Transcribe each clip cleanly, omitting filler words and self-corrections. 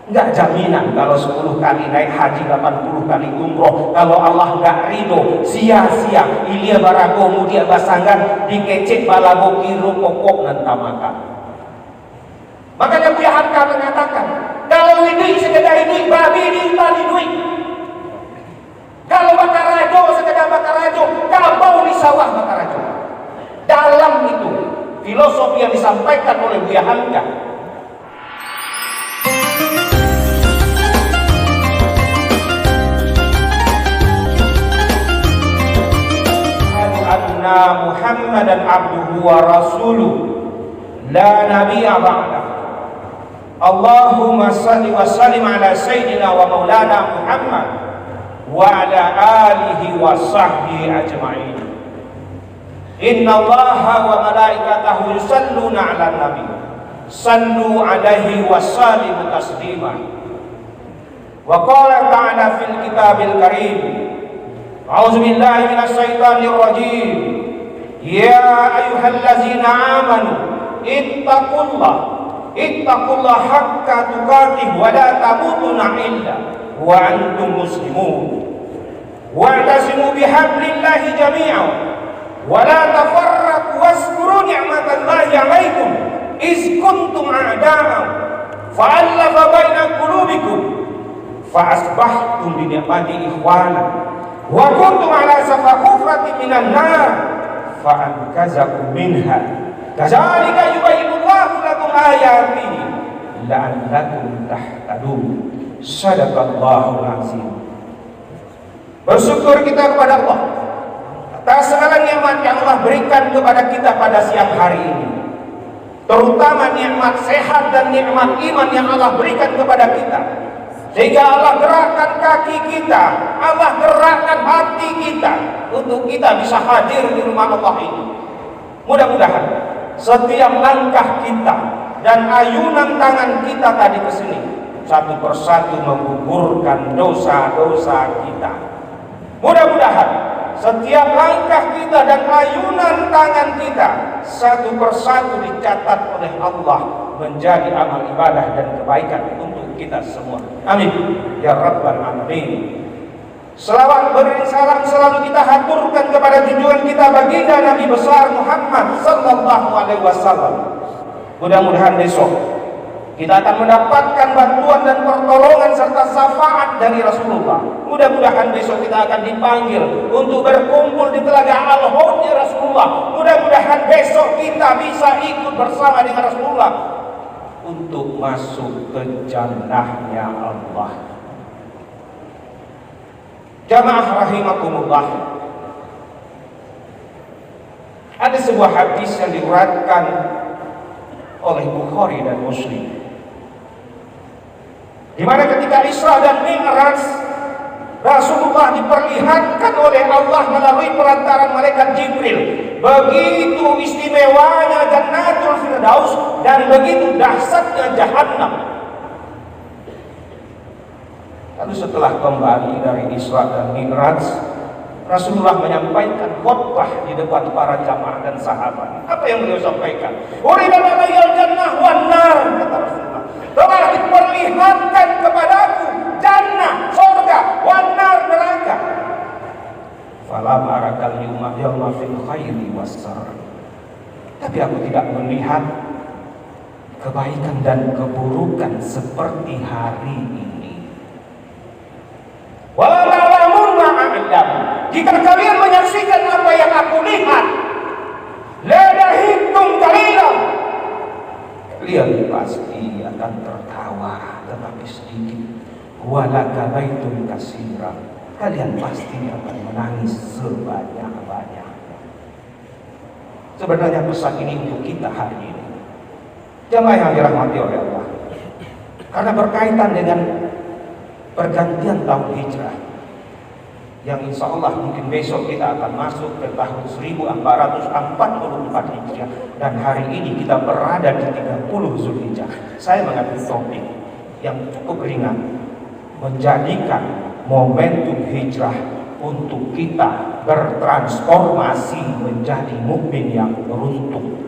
Enggak jaminan kalau 10 kali naik haji, 80 kali umroh, kalau Allah enggak ridho, sia-sia. Ilia barago mudia basangan dikecek balago kiro pokok dan tamakan. Makanya Buya Hamka mengatakan, kalau ini sekedar ini babi ini tadi duit. Kalau bakar rajo sekedar bakar rajo, kabau di sawah bakar rajo. Dalam itu filosofi yang disampaikan oleh Buya Hamka. Anna Muhammadan abduhu wa rasuluh la nabiyya ba'dah. Allahumma salli wa sallim ala sayyidina wa maulana Muhammad wa ala alihi wa sahbihi ajma'in. Inna Allaha wa malaikatahu yusalluna ala nabi sallu alaihi wa sallimu taslima. Wa qala ta'ala fil kitabil karim, a'udzu billahi minasy syaithanir rajim, ya ayyuhallazina amanu ittaqullaha haqqa tuqatih wa la tamutunna illa wa antum muslimun wa'tasimu bihablillahi jami'an wa la tafarraqu waskuru ni'matallahi 'alaikum iz kuntum a'da'an fa'alafa baina qulubikum fa asbahtum bi ni'mati ikhwana wa kuntum ala safa hufratin minan nar fa anqazakum minha kadzalika yubayyinullahu lakum ayatihi la'allakum tahtadun. Shadaqallahul azim. Bersyukur kita kepada Allah atas segala nikmat yang Allah berikan kepada kita pada siang hari ini, terutama nikmat sehat dan nikmat iman yang Allah berikan kepada kita, sehingga Allah gerakkan kaki kita, Allah gerakkan hati kita untuk kita bisa hadir di rumah Allah ini. Mudah-mudahan setiap langkah kita dan ayunan tangan kita tadi ke sini satu persatu menggugurkan dosa-dosa kita. Mudah-mudahan setiap langkah kita dan ayunan tangan kita satu persatu dicatat oleh Allah menjadi amal ibadah dan kebaikan untuk kita semua. Amin ya rabbal alamin. Selawat beri salam selalu kita haturkan kepada junjungan kita baginda Nabi besar Muhammad sallallahu alaihi wasallam. Mudah-mudahan besok kita akan mendapatkan bantuan dan pertolongan serta syafaat dari Rasulullah. Mudah-mudahan besok kita akan dipanggil untuk berkumpul di telaga Al-Haudnya Rasulullah. Mudah-mudahan besok kita bisa ikut bersama dengan Rasulullah untuk masuk ke jannahnya Allah. Jamaah rahimakumullah. Ada sebuah hadis yang diuratkan oleh Bukhari dan Muslim, di mana ketika Isra dan Mi'raj Rasulullah diperlihatkan oleh Allah melalui perantaran malaikat Jibril. Begitu istimewanya Jannatul Firdaus dan begitu dahsyatnya Jahannam. Lalu setelah kembali dari Isra dan Mi'raj, Rasulullah menyampaikan khutbah di depan para jamaah dan sahabat. Apa yang beliau sampaikan? Uridat alayyal jannah wan nar, kata Rasulullah. Telah diperlihatkan kepadaku jannah, surga, wan nar, neraka. Falam arakal yawma fil khairi wassar. Tapi aku tidak melihat kebaikan dan keburukan seperti hari ini. Wala ta'lamun ma a'lam. Jika kalian menyaksikan apa yang aku lihat, la dahittum qalilan, kalian pasti akan tertawa tetapi sedikit. Wala kabaitum katsiran, kalian pasti akan menangis sebanyak-banyaknya. Sebenarnya pesan ini untuk kita hari ini, jamaah yang dirahmati oleh Allah, karena berkaitan dengan pergantian tahun hijrah yang insya Allah mungkin besok kita akan masuk ke tahun 1444 hijrah, dan hari ini kita berada di 30 Zulhijjah. Saya mengambil topik yang cukup ringan, menjadikan momentum hijrah untuk kita bertransformasi menjadi mukmin yang beruntung.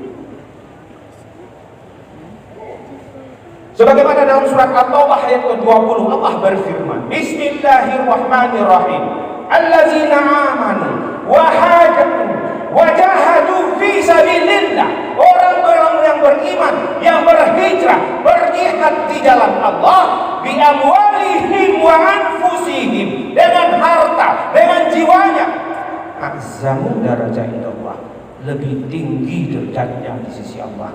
Sebagaimana dalam surat At-Taubah ayat ke-20 Allah berfirman, Bismillahirrahmanirrahim. Allazina amanu wa hajatu wa jahadu fi sabilillah. Orang-orang yang beriman, yang berhijrah, berjihad di jalan Allah, bi amwalihim wa anfusihim, dengan harta, dengan jiwanya. Azzamu darajatullah, lebih tinggi derajatnya di sisi Allah.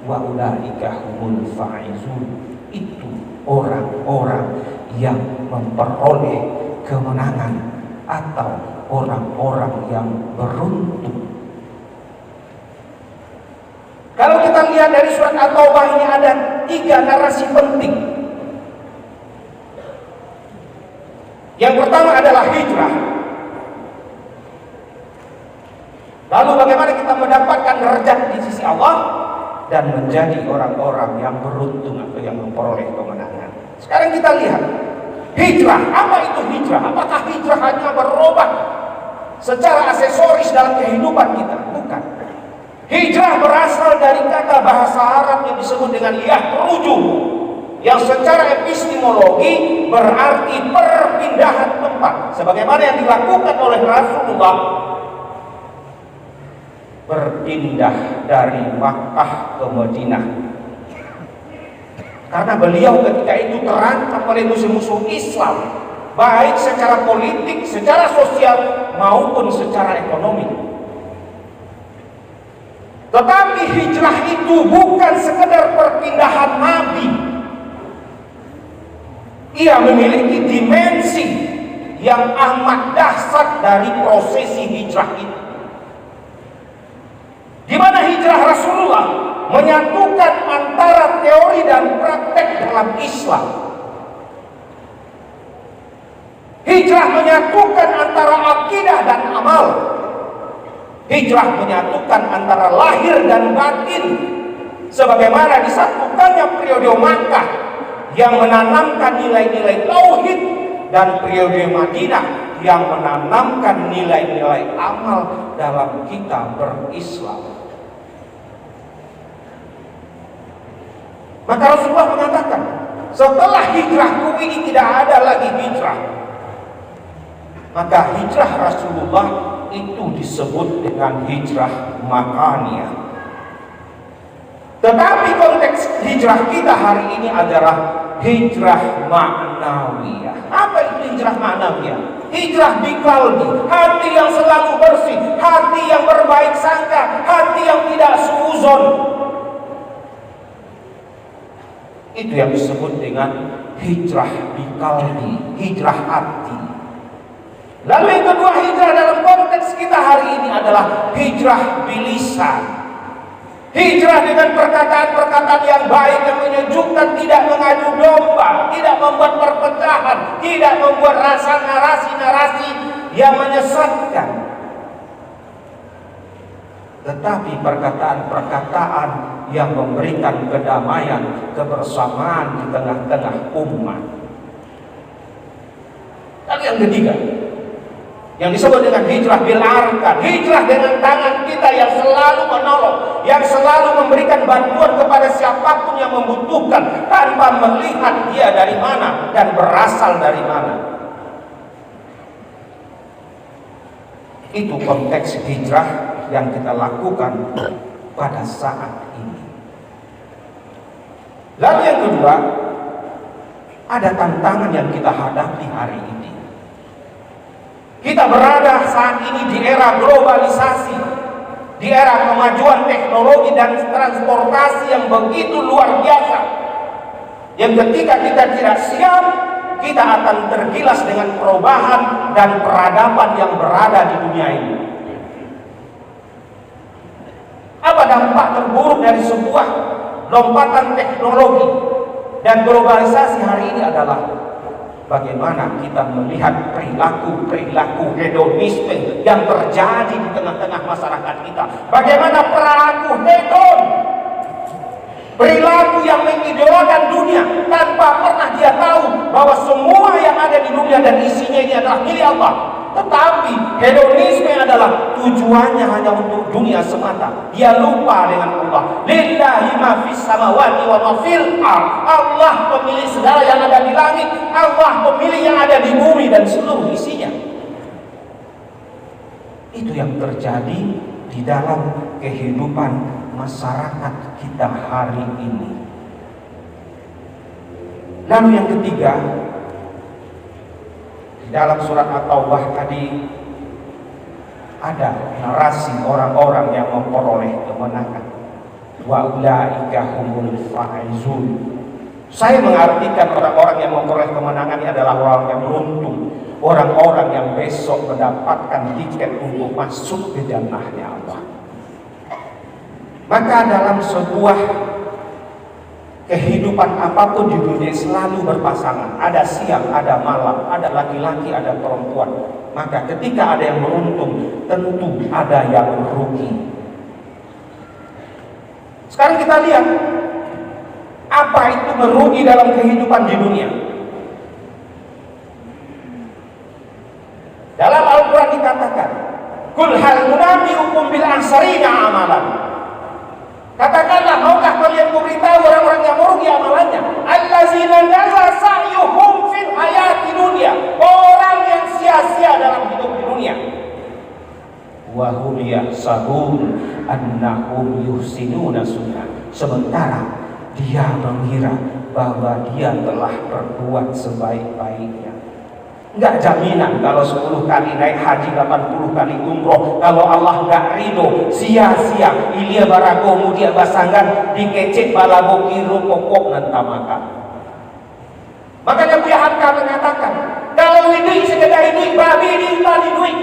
Wa ulaika humul faizun, itu orang-orang yang memperoleh kemenangan atau orang-orang yang beruntung. Kalau kita lihat dari surat At-Taubah ini ada 3 narasi penting. Yang pertama adalah hijrah. Lalu bagaimana kita mendapatkan derajat di sisi Allah dan menjadi orang-orang yang beruntung atau yang memperoleh kemenangan. Sekarang kita lihat hijrah. Apa itu hijrah? Apakah hijrah hanya berubah secara aksesoris dalam kehidupan kita? Bukan. Hijrah berasal dari kata bahasa Arab yang disebut dengan yahruju, yang secara epistemologi berarti perpindahan tempat, sebagaimana yang dilakukan oleh Rasulullah berpindah dari Makkah ke Madinah. Karena beliau ketika itu terancam oleh musuh-musuh Islam, baik secara politik, secara sosial maupun secara ekonomi. Tetapi hijrah itu bukan sekedar perpindahan nabi. Ia memiliki dimensi yang amat dahsyat dari prosesi hijrah itu, di mana hijrah Rasulullah menyatukan antara teori dan praktek dalam Islam. Hijrah menyatukan antara akidah dan amal. Hijrah menyatukan antara lahir dan batin, sebagaimana disatukannya periode Makkah yang menanamkan nilai-nilai tauhid dan periode Madinah yang menanamkan nilai-nilai amal dalam kita berislam. Maka Rasulullah mengatakan, setelah hijrahku ini tidak ada lagi hijrah. Maka hijrah Rasulullah itu disebut dengan hijrah makaniyah. Tetapi konteks hijrah kita hari ini adalah hijrah ma'nawiyah. Apa itu hijrah ma'nawiyah? Hijrah di qalbi, hati yang selalu bersih, hati yang berbaik sangka, hati yang tidak suuzon. Itu yang disebut dengan hijrah di qalbi, hijrah hati. Lalu yang kedua, hijrah dalam konteks kita hari ini adalah hijrah bilisan. Hijrah dengan perkataan-perkataan yang baik, yang menyejukkan, tidak mengadu domba, tidak membuat perpecahan, tidak membuat rasa narasi-narasi yang menyesatkan. Tetapi perkataan-perkataan yang memberikan kedamaian, kebersamaan di tengah-tengah umat. Lalu yang ketiga, yang disebut dengan hijrah bil arkan, hijrah dengan tangan kita yang selalu menolong, yang selalu memberikan bantuan kepada siapapun yang membutuhkan tanpa melihat dia dari mana dan berasal dari mana. Itu konteks hijrah yang kita lakukan pada saat ini. Lalu yang kedua, ada tantangan yang kita hadapi hari ini. Kita berada saat ini di era globalisasi, di era kemajuan teknologi dan transportasi yang begitu luar biasa, yang ketika kita tidak siap, kita akan tergilas dengan perubahan dan peradaban yang berada di dunia ini. Apa dampak terburuk dari sebuah lompatan teknologi dan globalisasi hari ini adalah bagaimana kita melihat perilaku hedonisme yang terjadi di tengah-tengah masyarakat kita. Bagaimana perilaku hedon, perilaku yang mengidolakan dunia tanpa pernah dia tahu bahwa semua yang ada di dunia dan isinya ini adalah milik Allah. Tetapi hedonisme adalah adalah tujuannya hanya untuk dunia semata. Dia lupa dengan Allah. Lillahi ma fis samawati wa ma fil ardh. Allah pemilik segala yang ada di langit, Allah pemilik yang ada di bumi dan seluruh isinya. Itu yang terjadi di dalam kehidupan masyarakat kita hari ini. Lalu yang ketiga, di dalam surat At-Taubah tadi ada narasi orang-orang yang memperoleh kemenangan. Wa ulaika humul faizun. Saya mengartikan orang-orang yang memperoleh kemenangan ini adalah orang yang beruntung, orang-orang yang besok mendapatkan tiket untuk masuk ke jannahnya Allah. Maka dalam sebuah kehidupan apapun di dunia selalu berpasangan. Ada siang, ada malam, ada laki-laki, ada perempuan. Maka ketika ada yang beruntung, tentu ada yang merugi. Sekarang kita lihat apa itu merugi dalam kehidupan di dunia. Dalam Al-Quran dikatakan, Kul hal nunabbi'ukum bil akhsarina amalan. Katakanlah, maukah kalian memberitahu orang-orang yang merugi amalannya? Allazina dalla sa'yuhum fil hayati dunya. Orang yang sia-sia dalam hidup di dunia. Wa hum yahsabun annahum yuhsinuna sunah. Sementara dia mengira bahwa dia telah berbuat sebaik-baiknya. Enggak jaminan kalau 10 kali naik haji, 80 kali umroh, kalau Allah enggak ridho, sia-sia. Ilia barago mudia basangan dikecek balago kiro pokok nanta makan. Makanya Buya Hamka mengatakan, kalau hidup sekedar hidup babi di tadi duit.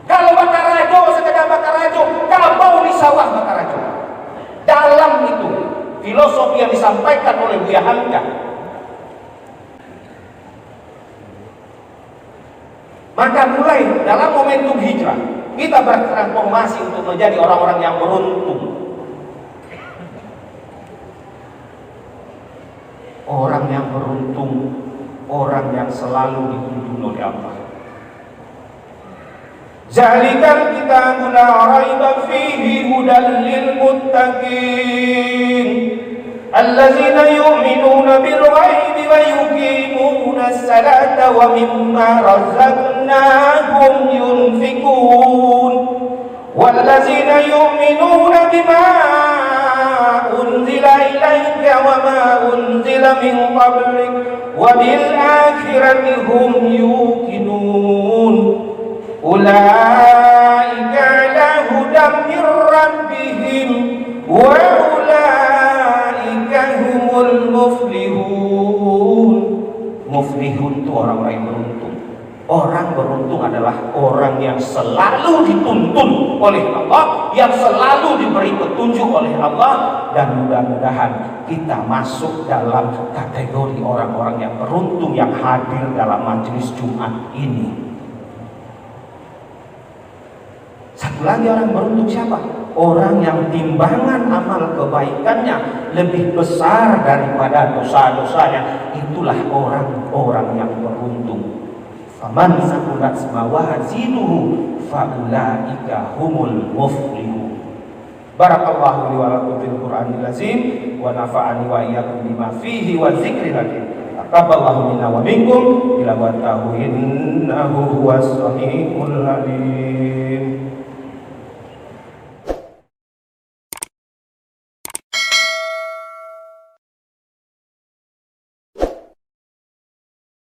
Kalau bakar rajo sekedar bakar rajo, kabau di sawah bakar rajo. Dalam itu filosofi yang disampaikan oleh Buya Hamka. Maka mulai dalam momentum hijrah, kita bertransformasi untuk menjadi orang-orang yang beruntung. Orang yang beruntung, orang yang selalu dituntun oleh Allah. Zalikal kitabul la raiba fihi hudan lil muttaqin. Allazina yu'minuna bil ghaibi wa yuqimuna as-salata wa mimma razaqnahum yunfikun. Wallazina yu'minuna bima unzila ilayka wa ma unzila min qablik wa bil akhirati hum yuqinun. Ulaika ala hudan min rabbihim wa muflihun. Muflihun itu orang-orang yang beruntung. Orang beruntung adalah orang yang selalu dituntun oleh Allah, yang selalu diberi petunjuk oleh Allah, dan mudah-mudahan kita masuk dalam kategori orang-orang yang beruntung yang hadir dalam majelis Jumat ini. Satu lagi orang beruntung siapa? Orang yang timbangan amal kebaikannya lebih besar daripada dosa-dosanya. Itulah orang-orang yang beruntung. Faman saqulat mawazinuhu faulaika humul muflihun. Barakallahu li wa lakum fil Qur'anil azim wa nafa'ani wa iyyakum bima fihi wa dzikril hakim. Taqabbalallahu minna wa minkum ila wa ta'ala innahu huwas samiul alim.